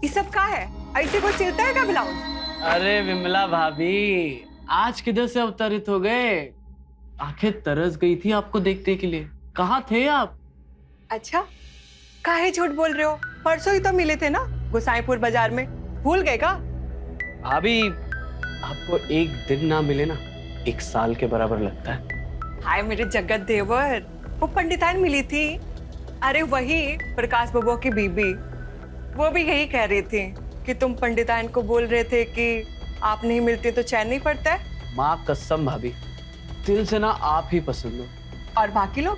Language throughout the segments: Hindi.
सब का है? ऐसे कोई सिलता है क्या ब्लाउज? अरे विमला भाभी, आज किधर से अवतरित हो गए? आंखें तरस गई थी आपको देखने के लिए। कहाँ थे आप? अच्छा, काहे झूठ बोल रहे हो? परसों ही तो मिले थे ना गोसाईपुर बाजार में, भूल गए का? भाभी, आपको एक दिन ना मिले ना, एक साल के बराबर लगता है। हाय मेरे जगत देवर, वो पंडिताइन मिली थी। अरे वही प्रकाश बबुआ की बीबी। वो भी यही कह रही थी कि तुम पंडिताइन को बोल रहे थे कि आप नहीं मिलते तो चैन नहीं पड़ता है। माँ कसम भाभी, दिल से ना आप ही पसंद हो। और बाकी लोग?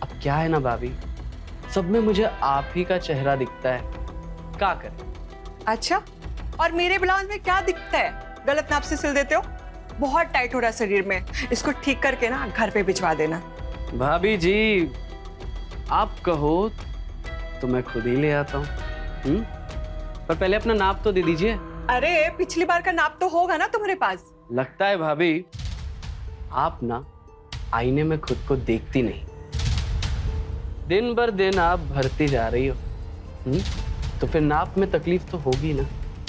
अब क्या है ना भाभी, सब में मुझे आप ही का चेहरा दिखता है। क्या करें? अच्छा, और मेरे ब्लाउज में क्या दिखता है? गलत नाप से सिल देते हो। बहुत टाइट हो रहा है शरीर में, इसको ठीक करके ना घर पे भिजवा देना। भाभी जी, आप कहो तो मैं खुद ही ले आता हूँ। पर पहले अपना नाप तो दे दीजिए। अरे पिछली बार का नाप तो होगा ना तुम्हारे पास? लगता है भाभी आप ना आईने में खुद को देखती नहीं। दिन भर दिन आप भरती जा रही हो। तो फिर नाप में तकलीफ तो होगी ना।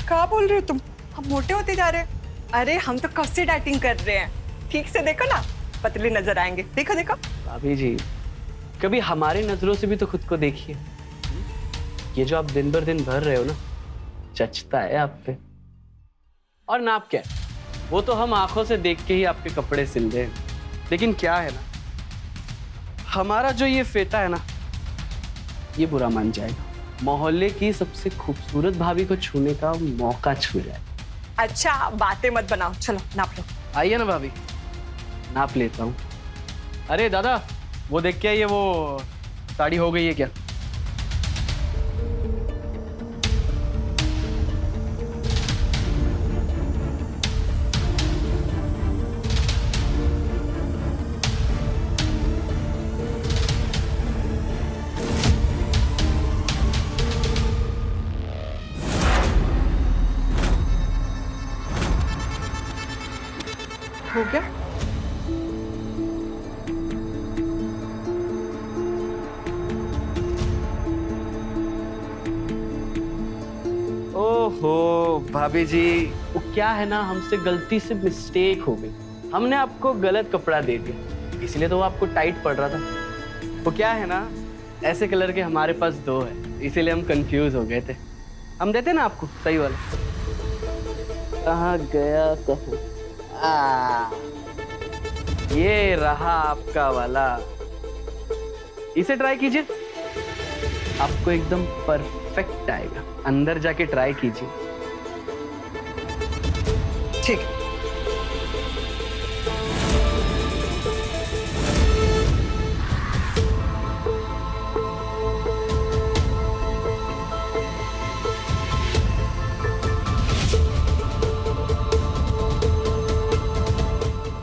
क्या बोल रहे हो तुम? हम मोटे होते जा रहे हैं? अरे हम तो कब से डाइटिंग कर रहे हैं। ठीक से देखो ना, पतले नजर आएंगे। देखो देखो। भाभी जी, कभी हमारे नजरों से भी तो खुद को देखिए। ये जो आप दिन भर दिन भर रहे हो ना, जचता है आप पे। और नाप क्या है, वो तो हम आंखों से देख के ही आपके कपड़े सिल रहे हैं। लेकिन क्या है ना, हमारा जो ये फेटा है ना, ये बुरा मान जाएगा। मोहल्ले की सबसे खूबसूरत भाभी को छूने का मौका छू जाए। अच्छा बातें मत बनाओ, चलो नाप लो। आइए ना भाभी, नाप लेता हूँ। अरे दादा, वो देख के आइए, वो साड़ी हो गई है क्या? हो गया? ओहो भाभी जी, वो क्या है ना, हमसे गलती से मिस्टेक हो गई। हमने आपको गलत कपड़ा दे दिया, इसलिए तो वो आपको टाइट पड़ रहा था। वो क्या है ना, ऐसे कलर के हमारे पास दो है, इसीलिए हम कंफ्यूज हो गए थे। हम देते ना आपको सही वाला। कहाँ गया कहाँ? ये रहा आपका वाला। इसे ट्राई कीजिए, आपको एकदम परफेक्ट आएगा। अंदर जाके ट्राई कीजिए। ठीक है।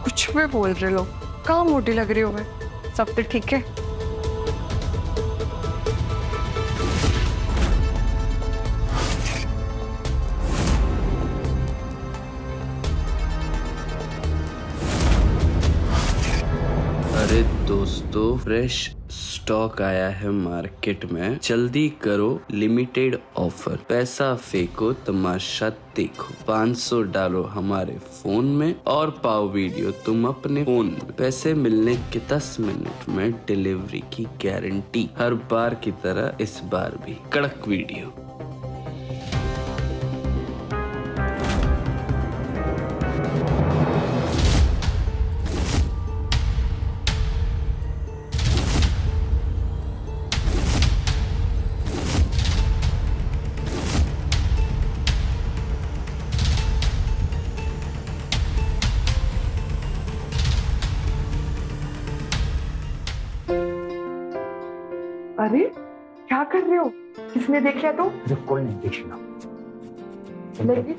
कुछ भी बोल रहे लोग, कहाँ मोटी लग रही हो मैं? सब तो ठीक है। अरे दोस्तों, फ्रेश स्टॉक आया है मार्केट में, जल्दी करो, लिमिटेड ऑफर। पैसा फेंको, तमाशा देखो। 500 डालो हमारे फोन में और पाओ वीडियो तुम अपने फोन में। पैसे मिलने के 10 मिनट में डिलीवरी की गारंटी। हर बार की तरह इस बार भी कड़क वीडियो। अरे क्या कर रहे हो? किसने देख लिया तो? मुझे कोई नहीं देखेगा। लेकिन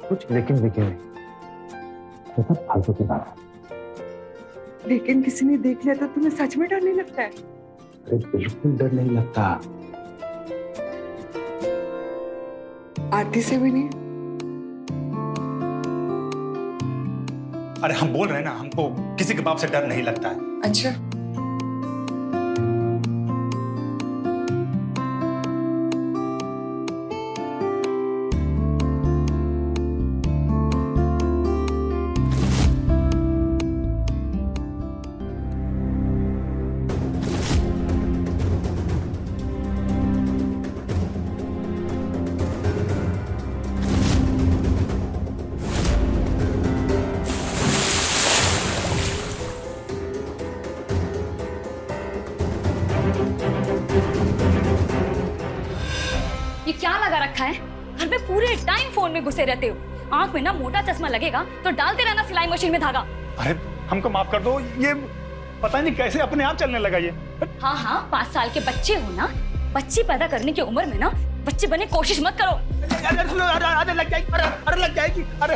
कुछ लेकिन नहीं, ये सब फालतू की बात है। लेकिन किसी ने देख लिया तो तुम्हें सच में डर नहीं लगता है? अरे बिल्कुल डर नहीं लगता। आरती से भी नहीं? अरे हम बोल रहे हैं ना, हमको किसी के बाप से डर नहीं लगता है। अच्छा, लगा रखा है? घर में पूरे टाइम फोन में घुसे रहते हो। आंख में ना मोटा चश्मा लगेगा तो डालते रहना सिलाई मशीन में धागा। अरे हमको माफ कर दो, ये पता नहीं कैसे अपने आप चलने लगा ये। हाँ हाँ, 5 साल के बच्चे हो ना, बच्ची पैदा करने की उम्र में ना बच्चे बनने की कोशिश मत करो। अरे लग जाएगी, अरे लग जाएगी, अरे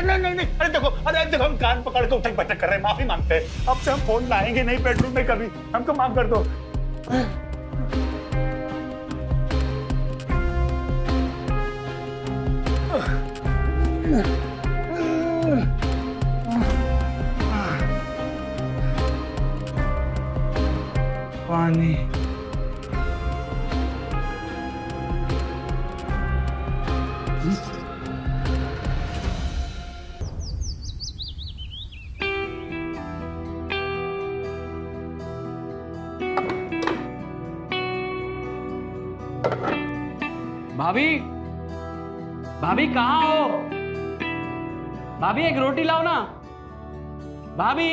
नहीं, अरे देखो हम कान पकड़ के उठक बैठक कर रहे हैं, माफी मांगते हैं। अब से हम फोन लाएंगे नहीं बेडरूम में कभी, हमको माफ कर दो। पानी। भाभी, भाभी कहाँ हो? भाभी एक रोटी लाओ ना। भाभी,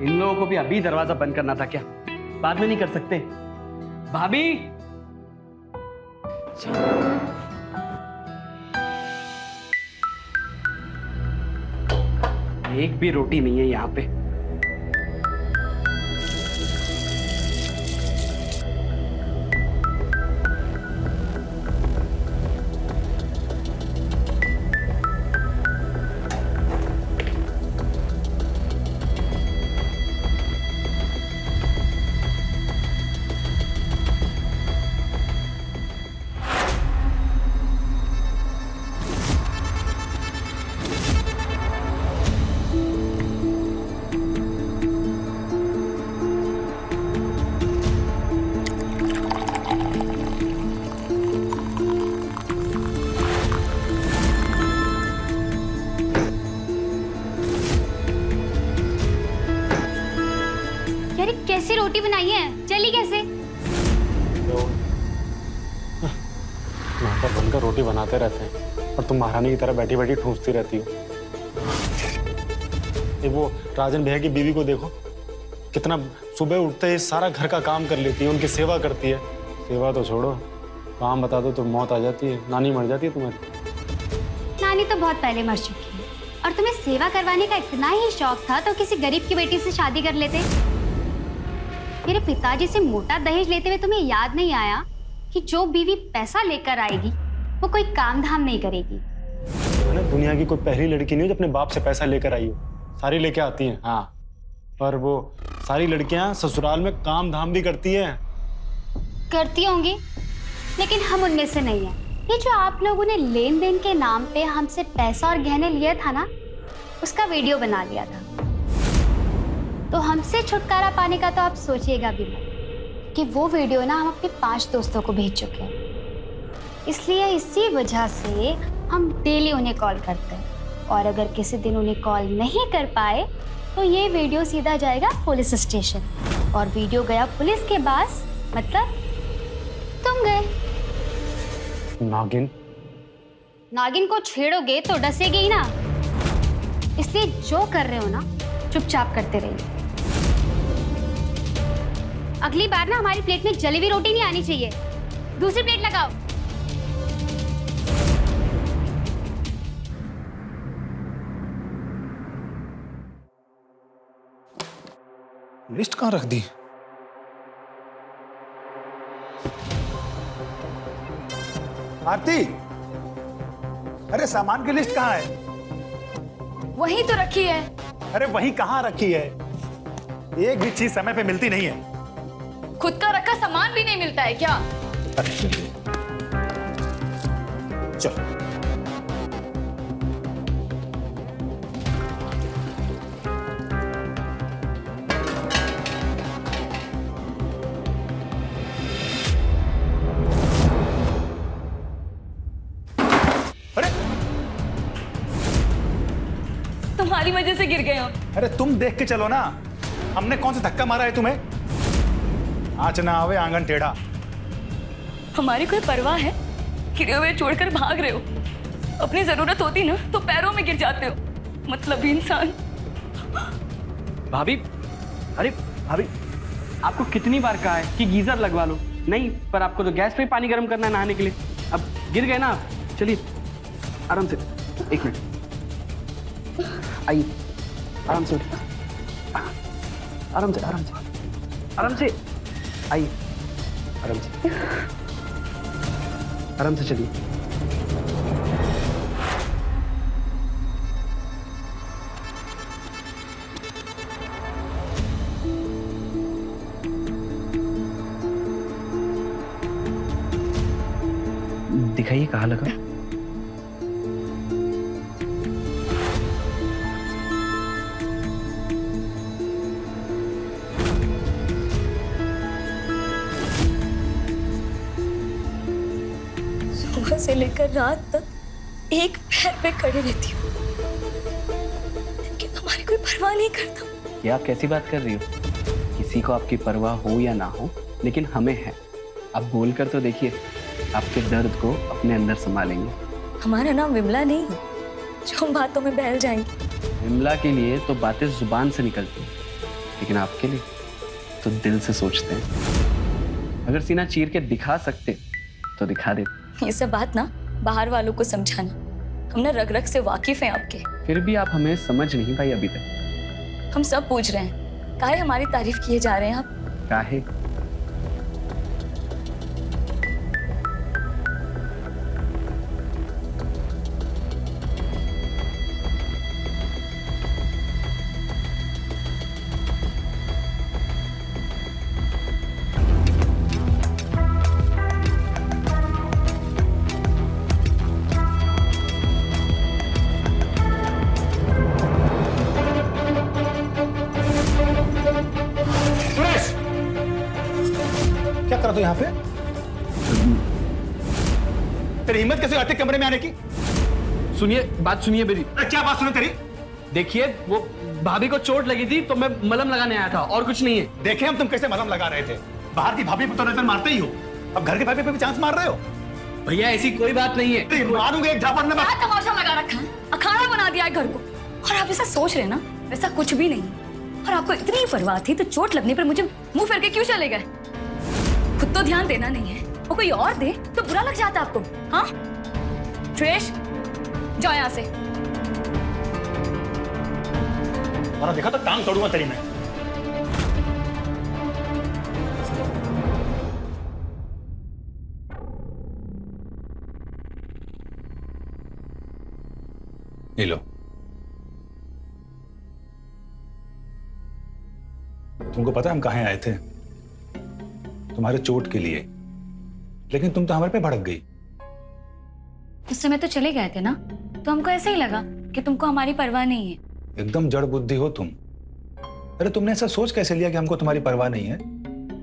इन लोगों को भी अभी दरवाजा बंद करना था क्या? बाद में नहीं कर सकते? भाभी, एक भी रोटी नहीं है यहाँ पे। कैसी रोटी बनाई है? जली कैसे? नौकर बनकर रोटी बनाते रहते हैं और तुम महारानी की तरह बैठी बैठी ठूंसती रहती हो। एक वो राजन भैया की बीवी को देखो, कितना सुबह उठते ही सारा घर का काम कर लेती है, उनकी सेवा करती है। सेवा तो छोड़ो, काम बता दो तो मौत आ जाती है, नानी मर जाती है तुम्हारी। नानी तो बहुत पहले मर चुकी है, और तुम्हें सेवा करवाने का इतना ही शौक था तो किसी गरीब की बेटी से शादी कर लेते। मेरे पिताजी से मोटा दहेज लेते हुए तुम्हें याद नहीं आया कि जो बीवी पैसा लेकर आएगी वो कोई काम धाम नहीं करेगी। मैंने दुनिया की कोई पहली लड़की नहीं हो जो अपने बाप से पैसा लेकर आई हो, सारी लेके आती हैं। हाँ, पर वो सारी लड़कियां ससुराल में काम धाम भी करती हैं। करती होंगी, लेकिन हम उनमें से नहीं है। ये जो आप लोगों ने लेन देन के नाम पे हमसे पैसा और गहने लिए था ना, उसका वीडियो बना लिया था। तो हमसे छुटकारा पाने का तो आप सोचिएगा भी मत कि वो वीडियो ना हम अपने 5 दोस्तों को भेज चुके हैं। इसलिए इसी वजह से हम डेली उन्हें कॉल करते हैं, और अगर किसी दिन उन्हें कॉल नहीं कर पाए तो ये वीडियो सीधा जाएगा पुलिस स्टेशन, और वीडियो गया पुलिस के पास मतलब तुम गए। नागिन को छेड़ोगे तो डसेगी ही ना, इसलिए जो कर रहे हो ना चुपचाप करते रहिए। अगली बार ना हमारी प्लेट में जली हुई रोटी नहीं आनी चाहिए, दूसरी प्लेट लगाओ। लिस्ट कहाँ रख दी? आरती, अरे सामान की लिस्ट कहाँ है? वही तो रखी है। अरे वही कहाँ रखी है? एक भी चीज समय पे मिलती नहीं है। खुद का रखा सामान भी नहीं मिलता है क्या? चल तुम्हारी वजह से गिर गए हो। अरे तुम देख के चलो ना, हमने कौन सा धक्का मारा है तुम्हें? आँच ना आवे आंगन टेढ़ा। हमारी कोई परवाह है? गिरे हुए छोड़कर भाग रहे हो। अपनी जरूरत होती ना तो पैरों में गिर जाते हो, मतलब इंसान। भाभी, अरे भाभी, आपको कितनी बार कहा है कि गीजर लगवा लो? नहीं, पर आपको तो गैस पे ही पानी गर्म करना है नहाने के लिए। अब गिर गए ना आप, चलिए आराम से, 1 मिनट, आइए आराम से उठिए, आराम से आराम से आराम से, आइए आराम से, आराम से चलिए। दिखाइए कहाँ लगा। सुबह से लेकर रात तक एक पैर पे खड़ी रहती हूँ कि हमारी कोई परवाह नहीं करता। ये आप कैसी बात कर रही हो? किसी को आपकी परवाह हो या ना हो, लेकिन हमें है। आप बोल कर तो देखिए, आपके दर्द को अपने अंदर संभालेंगे। हमारा नाम विमला नहीं है जो हम बातों में बहल जाएंगे। विमला के लिए तो बातें जुबान से निकलती हैं, लेकिन आपके लिए तो दिल से सोचते हैं। अगर सीना चीर के दिखा सकते तो दिखा दे। ये सब बात ना बाहर वालों को समझाना, हम ना रग रग से वाकिफ हैं आपके। फिर भी आप हमें समझ नहीं पाई अभी तक। हम सब पूछ रहे हैं, काहे हमारी तारीफ किए जा रहे हैं आप? काहे? क्या कर रहा तू यहाँ पे? तेरी हिम्मत कैसे आती कमरे में आने की? सुनिए, बात सुनिए मेरी। क्या बात सुनो तेरी? देखिए, वो भाभी को चोट लगी थी तो मैं मलहम लगाने आया था, और कुछ नहीं है। देखे हम तुम कैसे मलहम लगा रहे थे। बाहर की भाभी पे तो नजर मारते ही हो, अब घर की भाभी पे भी चांस मार रहे हो। भैया ऐसी कोई बात नहीं है। मारूंगा एक झापड़ में। क्या तमाशा लगा रखा है? अखाड़ा बना दिया है घर को। और आप ऐसा सोच रहे हैं ना, वैसा कुछ भी नहीं। और आपको इतनी ही परवाह थी तो चोट लगने पर मुझे मुंह फेर के क्यों चले गए? खुद तो ध्यान देना नहीं है, वो कोई और दे तो बुरा लग जाता आपको। हाँ सुरेश, जाओ यहाँ से। और देखा तो टांग तोड़ूंगा तेरी मैं। ये लो, तुमको पता है हम कहाँ आए थे? तुम्हारे चोट के लिए, लेकिन तुम तो हमारे पे भड़क गई। उस समय तो चले गए थे ना, तो हमको ऐसा ही लगा कि तुमको हमारी परवाह नहीं है। एकदम जड़ बुद्धि हो तुम। अरे तुमने ऐसा सोच कैसे लिया कि हमको तुम्हारी परवाह नहीं है?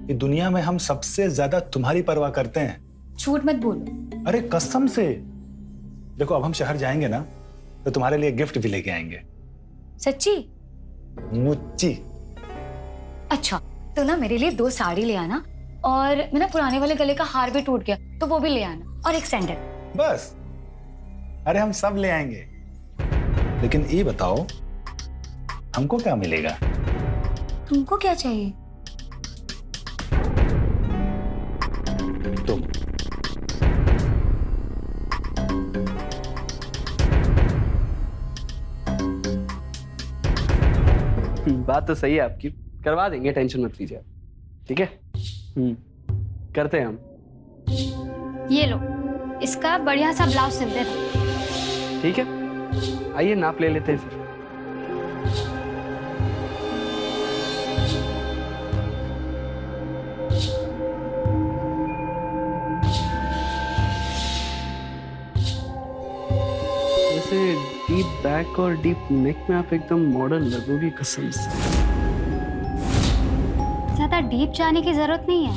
ये दुनिया में हम सबसे ज्यादा तुम्हारी परवाह करते हैं। झूठ मत बोलो। अरे कसम से। देखो, अब हम शहर जाएंगे ना तो तुम्हारे लिए गिफ्ट भी लेके आएंगे। सच्ची? मुच्ची। अच्छा, तो ना मेरे लिए 2 साड़ी ले आना, और मेरा पुराने वाले गले का हार भी टूट गया तो वो भी ले आना, और एक सैंडल। बस? अरे हम सब ले आएंगे, लेकिन ये बताओ हमको क्या मिलेगा? तुमको क्या चाहिए? तुम। बात तो सही है आपकी, करवा देंगे, टेंशन मत लीजिए। ठीक है, करते हैं हम। ये लो, इसका बढ़िया सा ब्लाउज सिल देना। ठीक है, आइए नाप ले लेते हैं फिर। वैसे डीप बैक और डीप नेक में आप एकदम मॉडर्न लगोगी, कसम से। ज्यादा डीप जाने की जरूरत नहीं है,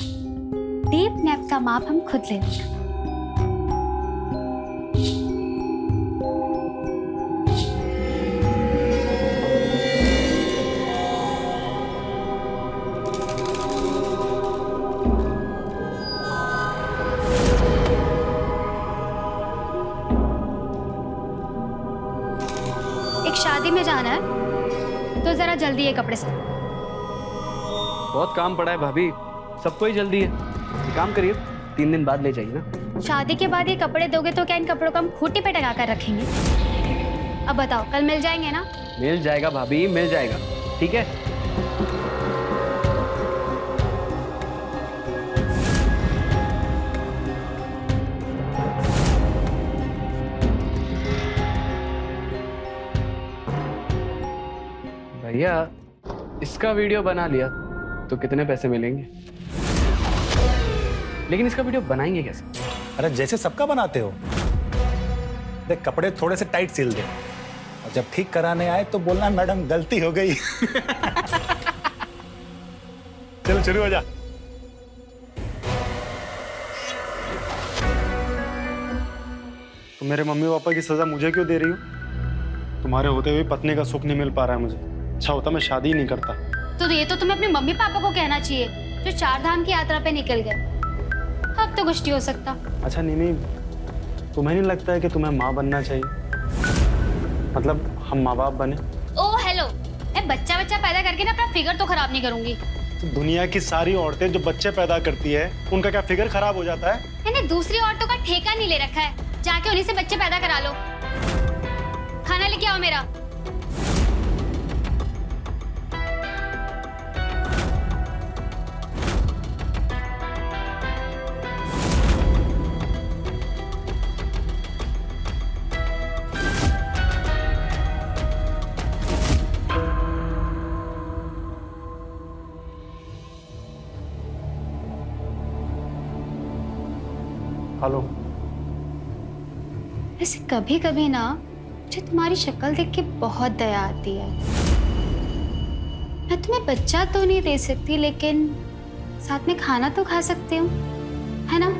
डीप नेक का माप हम खुद ले लेंगे। एक शादी में जाना है तो जरा जल्दी ये कपड़े से। बहुत काम पड़ा है भाभी, सबको ही जल्दी है। काम करिए, 3 दिन बाद ले जाइए ना। शादी के बाद ये कपड़े दोगे तो क्या इन कपड़ों को हम खूंटी पे टंगा कर रखेंगे? अब बताओ, कल मिल जाएंगे ना? मिल जाएगा भाभी, मिल जाएगा, ठीक है। भैया, इसका वीडियो बना लिया तो कितने पैसे मिलेंगे? लेकिन इसका वीडियो बनाएंगे कैसे? अरे जैसे सबका बनाते हो। देख, कपड़े थोड़े से टाइट सिल दे और जब ठीक कराने आए तो बोलना मैडम गलती हो गई। चलो शुरू हो जा। तो मेरे मम्मी पापा की सजा मुझे क्यों दे रही हो? तुम्हारे होते हुए पत्नी का सुख नहीं मिल पा रहा है मुझे। अच्छा होता मैं शादी ही नहीं करता। तो ये तो तुम्हें अपने मम्मी पापा को कहना चाहिए जो 4 धाम की यात्रा पे निकल गए। अब तो कुछ नहीं हो सकता। अच्छा नीनी, तुम्हें नहीं लगता है कि तुम्हें माँ बनना चाहिए? मतलब हम माँ बाप बने। ओह हेलो, मैं बच्चा पैदा करके ना अपना फिगर तो खराब नहीं करूंगी। तो दुनिया की सारी औरतें जो बच्चे पैदा करती है उनका क्या फिगर खराब हो जाता है? मैंने दूसरी औरतों का ठेका नहीं ले रखा है, जाके उन्हीं से बच्चे पैदा करा लो। खाना लेके आओ मेरा। हेलो। वैसे कभी कभी ना मुझे तुम्हारी शक्ल देख के बहुत दया आती है। मैं तुम्हें बच्चा तो नहीं दे सकती, लेकिन साथ में खाना तो खा सकती हूँ, है ना?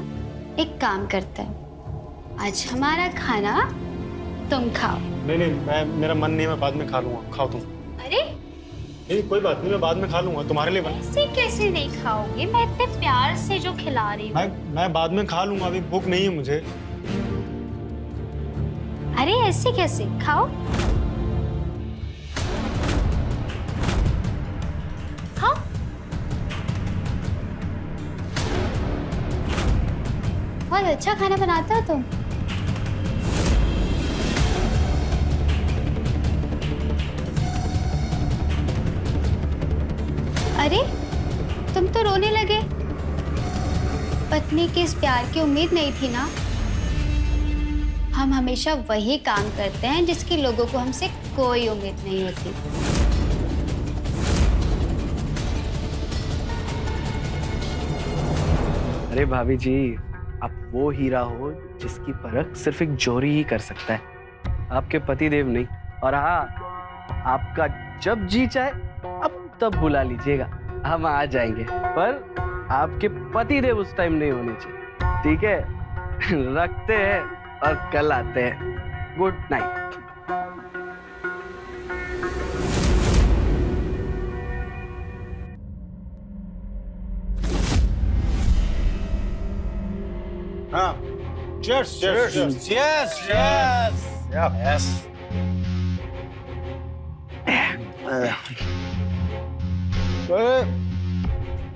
एक काम करते हैं, आज हमारा खाना तुम खाओ। नहीं, मेरा मन नहीं है, मैं बाद में खा लूंगा। खाओ तुम। अरे नहीं, कोई बात नहीं, मैं बाद में खा लूंगा, तुम्हारे लिए बना। ऐसे कैसे नहीं खाओगे? मैं इतने प्यार से जो खिला रही हूँ। मैं बाद में खा लूंगा, अभी भूख नहीं है मुझे। अरे ऐसे कैसे? खाओ खाओ। बहुत अच्छा खाना बनाते हो तुम। अरे तुम तो रोने लगे। पत्नी के इस प्यार की उम्मीद नहीं थी ना? हम हमेशा वही काम करते हैं जिसकी लोगों को हमसे कोई उम्मीद नहीं होती। अरे भाभी जी, आप वो हीरा हो जिसकी परख सिर्फ एक जोरी ही कर सकता है, आपके पतिदेव नहीं। और हाँ, आपका जब जी चाहे अब तब बुला लीजिएगा, हम आ जाएंगे। पर आपके पतिदेव उस टाइम नहीं होने चाहिए, ठीक है? रखते हैं और कल आते हैं। Good night. हाँ, cheers, cheers, cheers. Yes yes yes.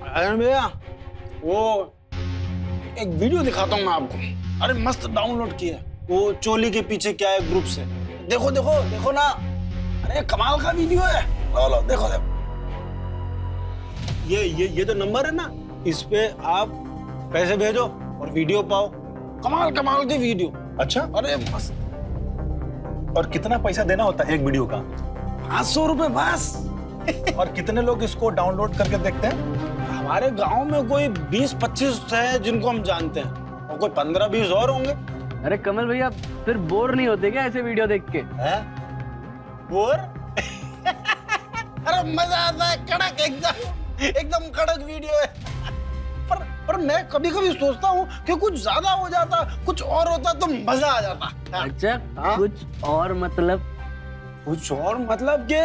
अरे भैया, वो एक वीडियो दिखाता हूँ मैं आपको। अरे मस्त डाउनलोड किया, वो चोली के पीछे क्या है ग्रुप से। देखो देखो देखो ना, अरे कमाल का वीडियो है। लो लो देखो देखो, ये जो नंबर है ना, इस पे आप पैसे भेजो और वीडियो पाओ। कमाल कमाल की वीडियो। अच्छा, अरे मस्त। और कितना पैसा देना होता है एक वीडियो का? 500 रुपए बस। और कितने लोग इसको डाउनलोड करके देखते हैं? हमारे गांव में कोई 20-25 है जिनको हम जानते हैं, और कोई 15-20 और होंगे। अरे कमल भैया, फिर बोर नहीं होते क्या ऐसे वीडियो देख के? हैं? बोर? अरे मजा आता है, कड़क एकदम कड़क वीडियो है। पर मैं कभी कभी सोचता हूँ कि कुछ ज्यादा हो जाता, कुछ और होता तो मजा आ जाता। अच्छा, हाँ? कुछ और मतलब? कुछ और मतलब के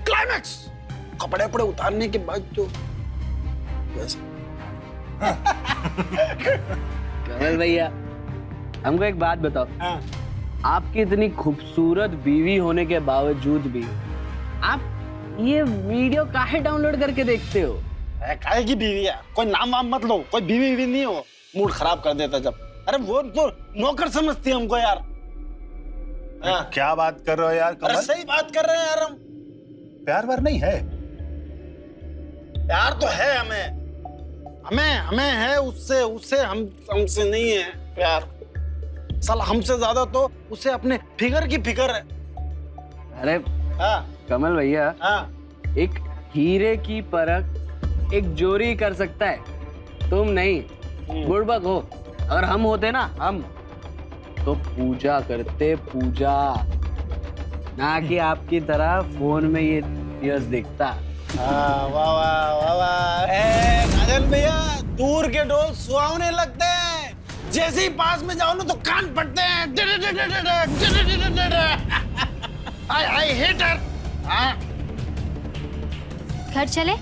क्लाइमैक्स, कपड़े वपड़े उतारने के बाद जो कमल भैया, हमको एक बात बताओ। हाँ। आपकी इतनी खूबसूरत बीवी होने के बावजूद भी आप ये वीडियो काहे डाउनलोड करके देखते हो? काहे की बीवी है, कोई नाम वाम मत लो, कोई बीवी भी नहीं हो, मूड खराब कर देता जब। अरे वो तो नौकर समझती है हमको यार। हाँ। क्या बात कर रहे हो यार अरे कमल? सही बात कर रहे हैं यार हम। प्यार वार नहीं है। प्यार तो है हमें है उससे, उससे हमसे नहीं है प्यार। साला हमसे ज्यादा तो उसे अपने फिगर की फिक्र है। अरे हाँ कमल भैया, हाँ एक हीरे की परख एक जोरी कर सकता है, तुम नहीं। बुड़बक हो, अगर हम होते ना, हम तो पूजा करते, पूजा, ना कि आपकी तरह फोन में ये यस दिखता। वाह वाह वाह वाह। नाजन भैया, दूर के डोल सुहावने लगते हैं, जैसे ही पास में जाओ ना तो कान फटते हैं। I hate her. घर चले?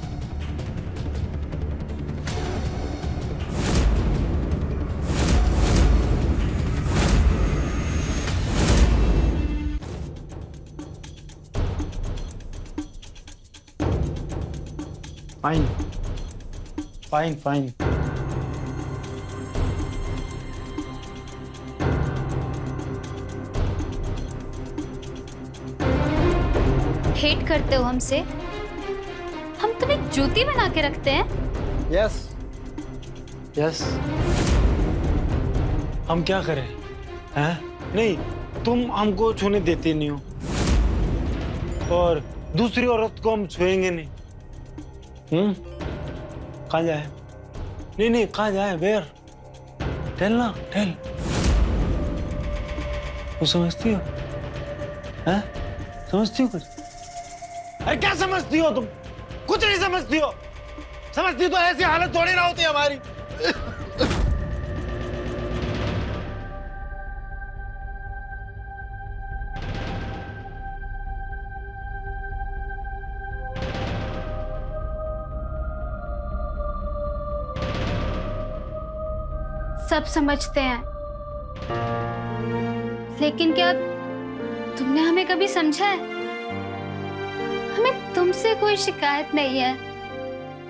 Fine fine fine. हेट करते हो हमसे? हम तुम्हें जूती बना के रखते हैं? Yes yes. हम क्या करें हैं? नहीं, तुम हमको छूने देती नहीं हो और दूसरी औरत को हम छुएंगे नहीं। कहाँ जाए? नहीं कहाँ जाए? वेयर? टेल ना, टेल। वो समझती हो? हैं? समझती हो कुछ? अरे क्या समझती हो तुम? कुछ नहीं समझती हो। समझती तो ऐसी हालत थोड़ी ना होती हमारी। सब समझते हैं, लेकिन क्या तुमने हमें कभी समझा है? हमें तुमसे कोई शिकायत नहीं है,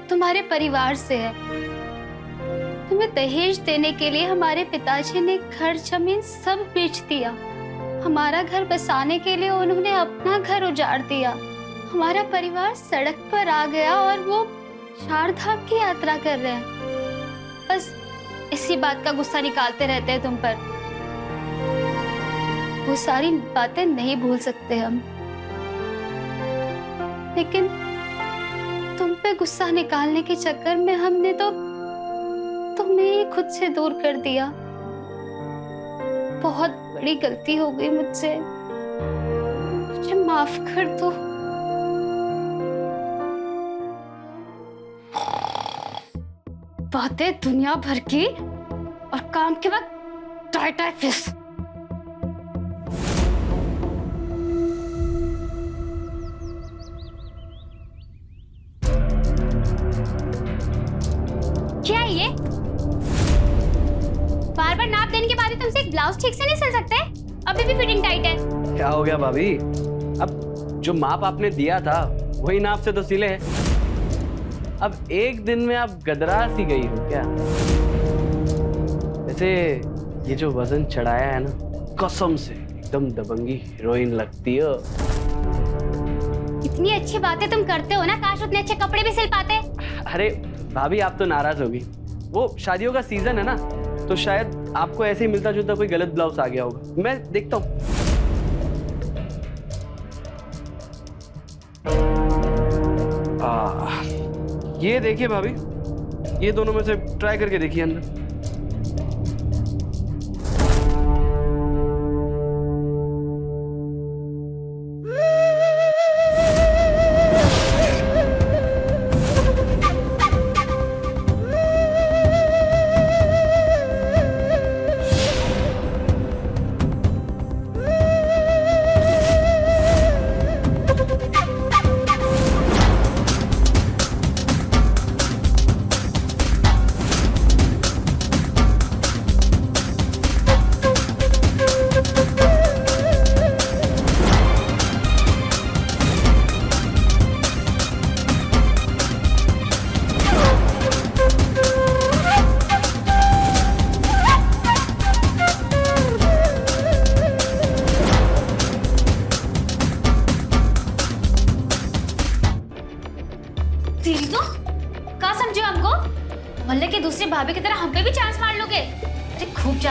तुम्हारे परिवार से है। तुम्हें दहेज देने के लिए हमारे पिताजी ने घर जमीन सब बेच दिया। हमारा घर बसाने के लिए उन्होंने अपना घर उजाड़ दिया। हमारा परिवार सड़क पर आ गया और वो 4 धाम की यात्रा कर रहे हैं। बस इसी बात का गुस्सा निकालते रहते हैं तुम पर। वो सारी बातें नहीं भूल सकते हम, लेकिन तुम पे गुस्सा निकालने के चक्कर में हमने तो तुम्हें ही खुद से दूर कर दिया। बहुत बड़ी गलती हो गई मुझसे, मुझे माफ कर दो। बातें दुनिया भर की और काम के वक्त टाइट फिश। क्या है ये? बार बार नाप देने के बाद तुमसे एक ब्लाउज ठीक से नहीं सिल सकते? अभी भी फिटिंग टाइट है। क्या हो गया भाभी? अब जो माप आपने दिया था वही नाप से तो सिले हैं। अब एक दिन में आप गदरा सी गई हो क्या? वैसे ये जो वजन चढ़ाया है ना, कसम से एकदम दबंगी हीरोइन लगती हो। इतनी अच्छी बातें तुम करते हो ना, काश उतने अच्छे कपड़े भी सिल पाते। अरे भाभी, आप तो नाराज होगी। वो शादियों का सीजन है ना, तो शायद आपको ऐसे ही मिलता जुलता कोई गलत ब्लाउज आ गया होगा। मैं देखता हूँ। ये देखिए भाभी, ये दोनों में से ट्राई करके देखिए अंदर।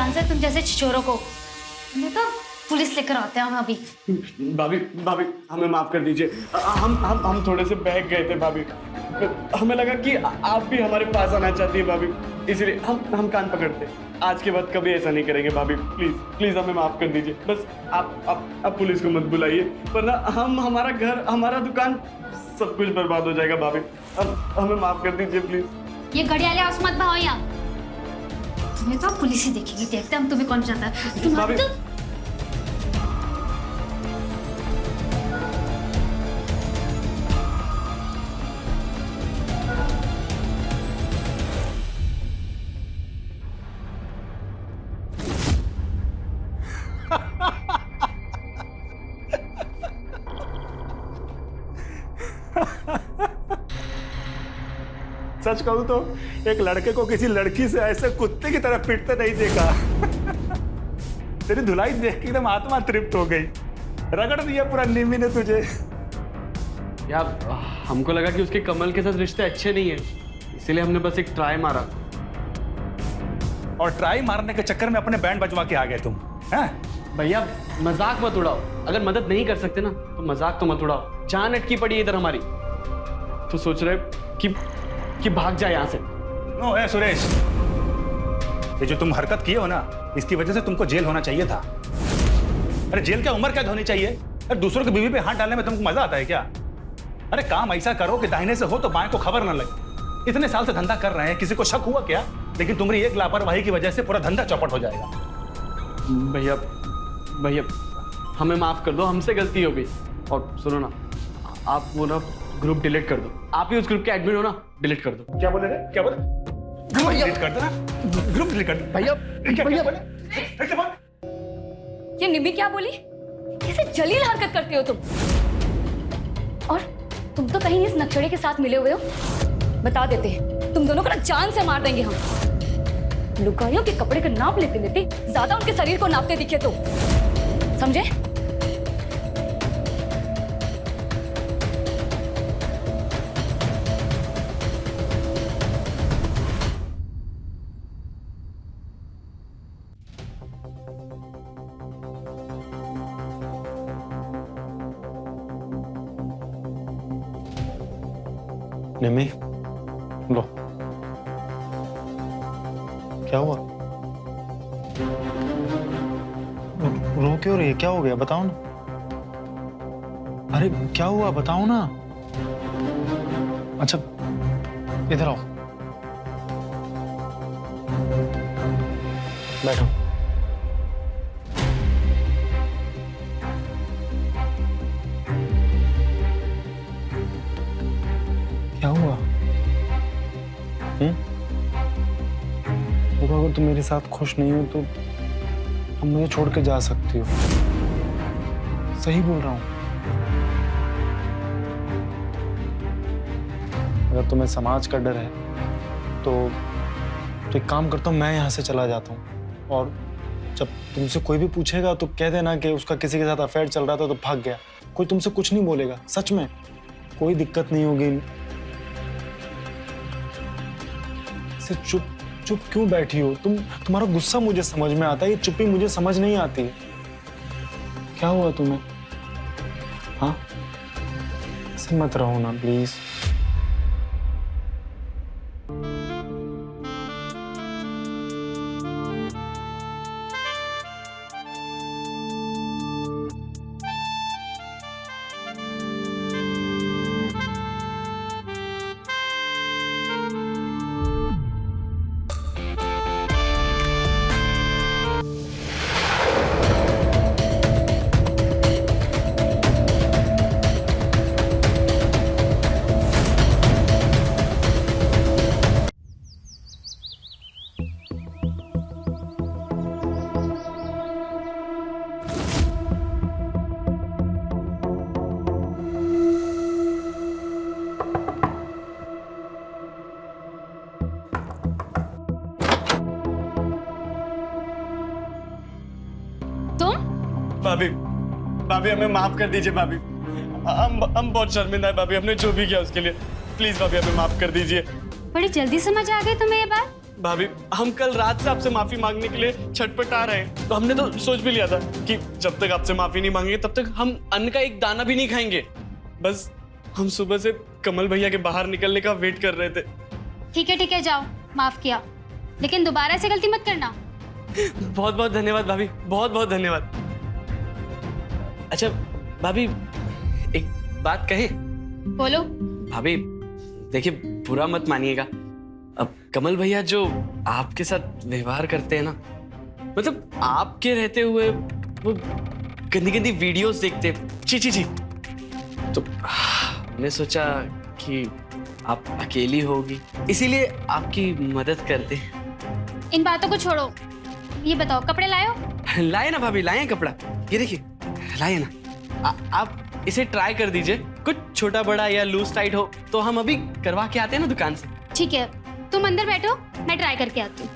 जान से तुम जैसे छिछोरों को। मैं तो पुलिस लेकर आते हैं हम अभी। भाभी भाभी हमें माफ कर दीजिए। हम थोड़े से बहक गए थे भाभी। हमें लगा कि आप भी हमारे पास आना चाहती है भाभी, इसलिए हम कान पकड़ते। आज के बाद कभी ऐसा नहीं करेंगे भाभी। प्लीज प्लीज हमें माफ कर दीजिए। बस आप पुलिस को मत बुलाइए, वरना हमारा घर, हमारा दुकान, सब कुछ बर्बाद हो जाएगा भाभी। अब हमें माफ कर दीजिए प्लीज। ये घड़ियाले आवाज मत भाओ यहाँ। तुम्हें तो पुलिस ही देखेगी, देखते हम तुम्हें कौन चाहता है। तुम्हारी तो सच कहूं तो एक लड़के को किसी लड़की से ऐसे कुत्ते की तरह पीटते नहीं देखा। तेरी धुलाई देख के एकदम आत्मा तृप्त हो गई। रगड़ दिया पूरा निमी ने तुझे। यार हमको लगा कि उसके कमल के साथ रिश्ते अच्छे नहीं है, इसीलिए हमने बस एक ट्राई मारा। और ट्राई मारने के चक्कर में अपने बैंड बजवा के आ गए तुम, हैं? भैया मजाक मत उड़ाओ। अगर मदद नहीं कर सकते ना तो मजाक तो मत उड़ाओ। जान अटकी पड़ी है इधर हमारी, तो सोच रहे कि भाग जाए यहाँ से। नो है सुरेश, ये जो तुम हरकत किए हो ना, इसकी वजह से तुमको जेल होना चाहिए था। अरे जेल क्या उम्र कैद होनी चाहिए? अरे दूसरों की बीवी पे हाथ डालने में तुमको मजा आता है क्या? अरे काम ऐसा करो कि दाहिने से हो तो बाएं को खबर ना लगे। इतने साल से धंधा कर रहे हैं, किसी को शक हुआ क्या? लेकिन तुम्हारी एक लापरवाही की वजह से पूरा धंधा चौपट हो जाएगा। भैया भैया हमें माफ कर दो, हमसे गलती हो गई। और सुनो ना, आप वो ना ग्रुप डिलीट कर दो। आप ही उस ग्रुप के एडमिन हो ना, डिलीट कर दो। क्या बोले रे? क्या बोले? ग्रुप डिलीट कर दो ना, ग्रुप डिलीट कर दो। भैया क्या बोले? फिर से बोल। ये निमी क्या बोली? कैसे जलील हरकत करते हो तुम? और तुम तो कहीं इस नक्शड़े के साथ मिले हुए हो। बता देते हैं, तुम दोनों को ना जान से मार देंगे हम। लुगाइयों के कपड़े का नाप लेते लेते ज्यादा उनके शरीर को नापते दिखे तो, समझे? निमी लो, क्या हुआ? रो क्यों रही है? क्या हो गया बताओ ना। अरे क्या हुआ बताओ ना। अच्छा इधर आओ, बैठो। क्या हुआ? देखो अगर तुम मेरे साथ खुश नहीं हो तो तुम मुझे छोड़ के जा सकती हो। सही बोल रहा हूं। अगर तुम्हें समाज का डर है तो एक काम करता हूँ, मैं यहाँ से चला जाता हूँ। और जब तुमसे कोई भी पूछेगा तो कह देना कि उसका किसी के साथ अफेयर चल रहा था तो भाग गया। कोई तुमसे कुछ नहीं बोलेगा, सच में कोई दिक्कत नहीं होगी। से चुप चुप क्यों बैठी हो तुम? तुम्हारा गुस्सा मुझे समझ में आता है, ये चुप्पी मुझे समझ नहीं आती है। क्या हुआ तुम्हें? हाँ ऐसे मत रहो ना प्लीज। भाभी भाभी हमें माफ कर दीजिए भाभी। हम बहुत शर्मिंदा है भाभी, हमने जो भी किया उसके लिए। प्लीज भाभी हमें माफ कर दीजिए। बड़ी जल्दी समझ आ गई तुम्हें ये बात? भाभी हम कल रात से आपसे माफी मांगने के लिए छटपटा रहे हैं, तो हमने तो सोच भी लिया था कि जब तक आपसे माफी नहीं मांगेंगे तब तक हम अन्न का एक दाना भी नहीं खाएंगे। बस हम सुबह से कमल भैया के बाहर निकलने का वेट कर रहे थे। ठीक है जाओ, माफ किया, लेकिन दोबारा ऐसे गलती मत करना। बहुत बहुत धन्यवाद भाभी, बहुत बहुत धन्यवाद। अच्छा भाभी, एक बात कहे? बोलो। भाभी देखिए, बुरा मत मानिएगा, अब कमल भैया जो आपके साथ व्यवहार करते हैं ना, मतलब आपके रहते हुए वो गंदी गंदी वीडियोस देखते, छी, तो हमने सोचा कि आप अकेली होगी, इसीलिए आपकी मदद करते हैं। इन बातों को छोड़ो, ये बताओ कपड़े लाए हो? लाए ना भाभी, लाए हैं कपड़ा, ये देखिए लाए ना। आप इसे ट्राई कर दीजिए, कुछ छोटा बड़ा या लूज टाइट हो तो हम अभी करवा के आते हैं ना दुकान से। ठीक है, तुम अंदर बैठो, मैं ट्राई करके आती हूँ।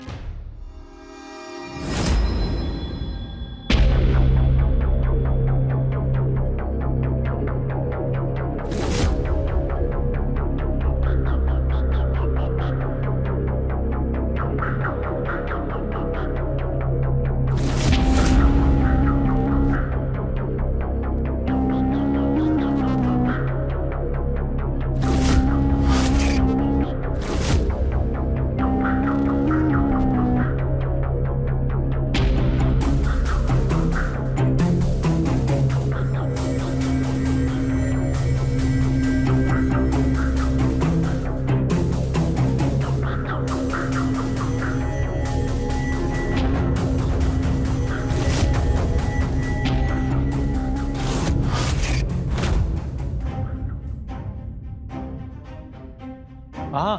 हाँ,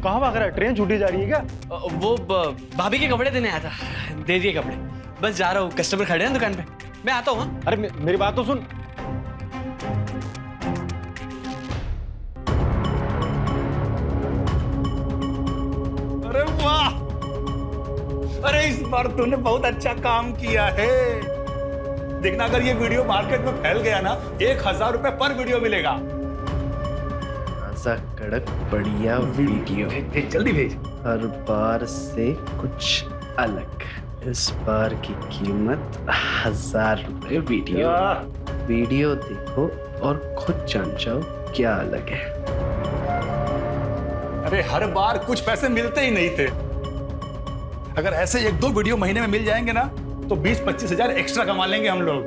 कहाँ भाग रहा है? ट्रेन छूटी जा रही है क्या? वो भाभी के कपड़े देने आया था, दे दिए कपड़े, बस जा रहा हूँ, कस्टमर खड़े हैं दुकान पे, मैं आता हूँ। हाँ? अरे मेरी बात तो सुन। अरे वाह, अरे इस बार तूने बहुत अच्छा काम किया है। देखना, अगर ये वीडियो मार्केट में फैल गया ना, 1000 रुपए पर वीडियो मिलेगा। कड़क बढ़िया वीडियो, जल्दी भेज। हर बार से कुछ अलग। इस बार की कीमत 1000 रुपए वीडियो। वीडियो देखो और खुद जान जाओ क्या अलग है। अरे हर बार कुछ पैसे मिलते ही नहीं थे, अगर ऐसे 1-2 वीडियो महीने में मिल जाएंगे ना तो 20-25 हजार एक्स्ट्रा कमा लेंगे हम लोग।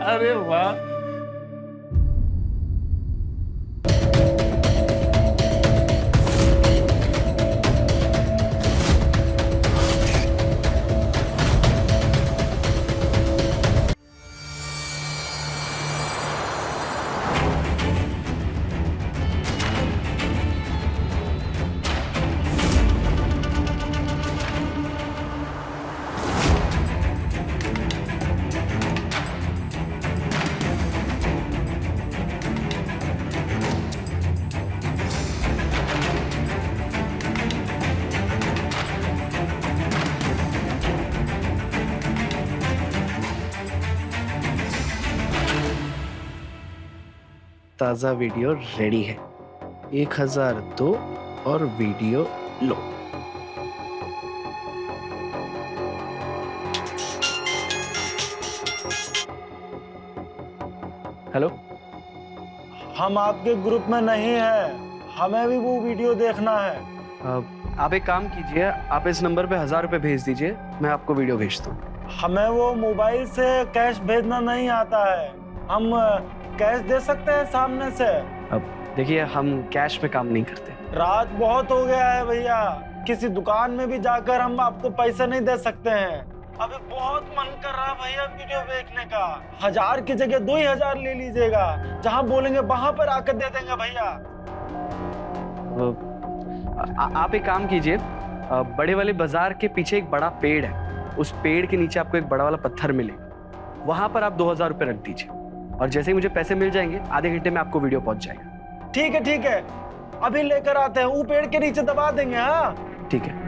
अरे वाह। ताज़ा वीडियो रेडी है, 1000 दो और वीडियो लो। हेलो, हम आपके ग्रुप में नहीं है, हमें भी वो वीडियो देखना है। आप एक काम कीजिए, आप इस नंबर पे 1000 रुपए भेज दीजिए, मैं आपको वीडियो भेजता हूँ। हमें वो मोबाइल से कैश भेजना नहीं आता है, हम कैश दे सकते हैं सामने से? अब देखिए, हम कैश में काम नहीं करते। रात बहुत हो गया है भैया, किसी दुकान में भी जाकर हम आपको पैसे नहीं दे सकते हैं। अभी बहुत मन कर रहा है भैया वीडियो देखने का। 1000 की जगह 2000 ले लीजिएगा, जहाँ बोलेंगे वहां पर आकर दे देंगे भैया। आप एक काम कीजिए, बड़े वाले बाजार के पीछे एक बड़ा पेड़ है, उस पेड़ के नीचे आपको एक बड़ा वाला पत्थर मिलेगा, वहां पर आप 2000 रुपए रख दीजिए, और जैसे ही मुझे पैसे मिल जाएंगे आधे घंटे में आपको वीडियो पहुंच जाएगा। ठीक है, अभी लेकर आते हैं, वो पेड़ के नीचे दबा देंगे। हाँ ठीक है।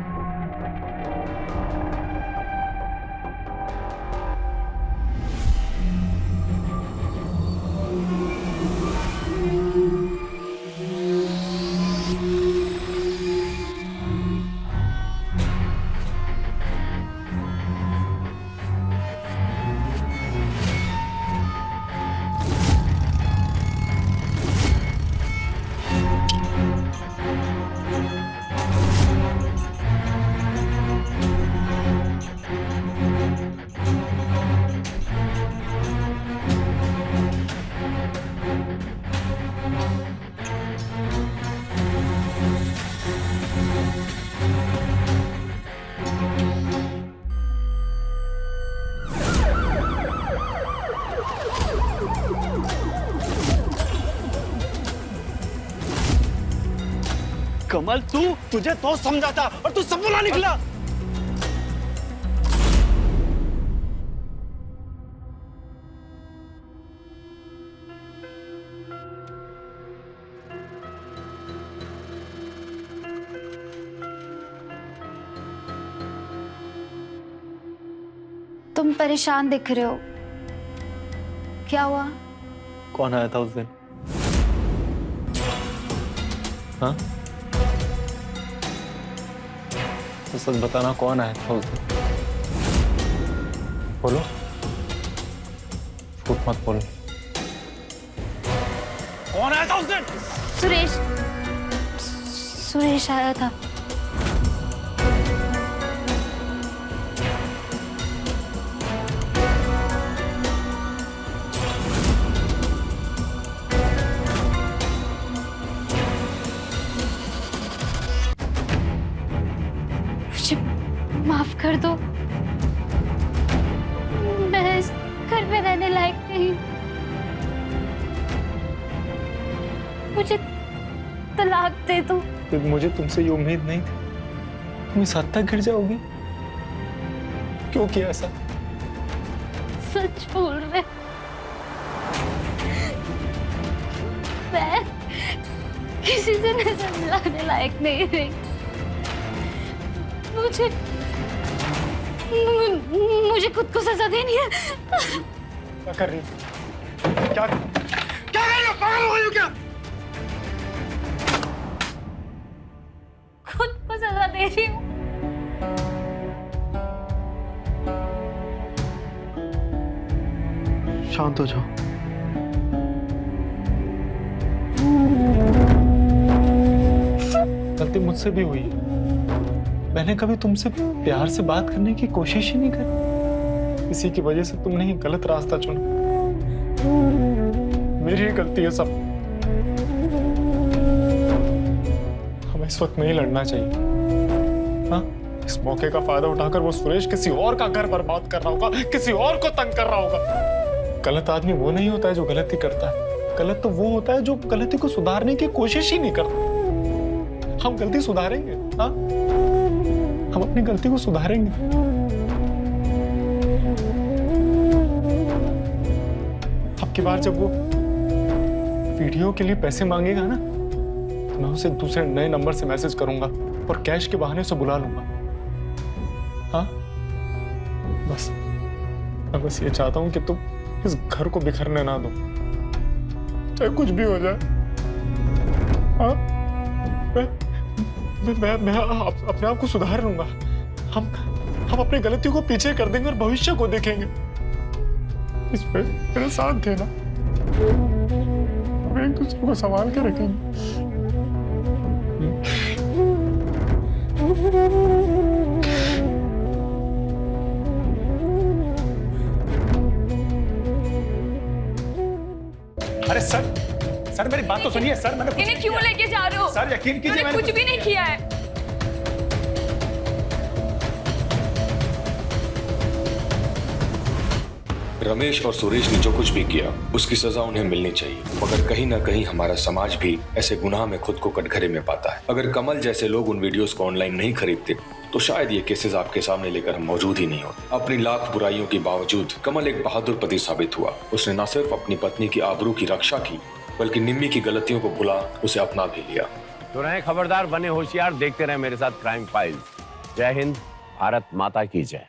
कमल तू तुझे दोस्त समझा था और तू सब बुला निकला। तुम परेशान दिख रहे हो, क्या हुआ? कौन आया था उस दिन? हाँ, तो सच बताना, कौन आया था उस दिन? बोलो, झूठ मत बोलो। कौन आया था उस दिन? सुरेश आया था। मुझे माफ कर दो, मैं इस घर में रहने लायक नहीं। मुझे तलाक दे दो। तो मुझे तुमसे ये उम्मीद नहीं थी, तुम इस हद तक गिर जाओगी। क्यों किया ऐसा? सच बोल रहे, मैं किसी से नजर मिलाने लायक नहीं रही। मुझे खुद को सजा देनी है। क्या कर रही हो? क्या कर रही हो? पागल हो गई हो क्या? खुद को सजा दे रही हूँ। शांत हो जाओ। गलती मुझसे भी हुई है। मैंने कभी तुमसे प्यार से बात करने की कोशिश ही नहीं करी। इसी की वजह से तुमने ही गलत रास्ता चुना। मेरी ही गलती है सब। हमें इस वक्त नहीं लड़ना चाहिए। हाँ, इस मौके का फायदा उठाकर वो सुरेश किसी और का घर बर्बाद कर रहा होगा, किसी और को तंग कर रहा होगा। गलत आदमी वो नहीं होता है जो गलती करता है। गलत तो वो होता है जो गलती को सुधारने की कोशिश ही नहीं करता। हम गलती सुधारेंगे। हाँ, हम अपनी गलती को सुधारेंगे। अब की बार जब वो वीडियो के लिए पैसे मांगेगा ना, तो मैं उसे दूसरे नए नंबर से मैसेज करूंगा और कैश के बहाने उसे बुला लूंगा। हाँ, बस मैं बस ये चाहता हूं कि तुम इस घर को बिखरने ना दो, चाहे कुछ भी हो जाए। हाँ, मैं अपने आप को सुधार लूंगा। हम अपनी गलतियों को पीछे कर देंगे और भविष्य को देखेंगे। इस पे मेरा साथ देना। हम एक दूसरे को संभाल के रखेंगे। अरे सर मेरी बात तो सुनिए सर। मैंने इन्हें क्यों लेके जा रहे हो? सर यकीन कीजिए, मैंने कुछ भी नहीं किया है। रमेश और सुरेश ने जो कुछ भी किया उसकी सजा उन्हें मिलनी चाहिए, मगर कहीं ना कहीं हमारा समाज भी ऐसे गुनाह में खुद को कटघरे में पाता है। अगर कमल जैसे लोग उन वीडियोस को ऑनलाइन नहीं खरीदते तो शायद ये केसेस आपके सामने लेकर हम मौजूद ही नहीं होते। अपनी लाख बुराइयों के बावजूद कमल एक बहादुर पति साबित हुआ। उसने न सिर्फ अपनी पत्नी की आबरू की रक्षा की, बल्कि निम्मी की गलतियों को भुला उसे अपना भी लिया। तो रहे खबरदार, बने होशियार, देखते रहे मेरे साथ क्राइम फाइल्स। जय हिंद, भारत माता की जय।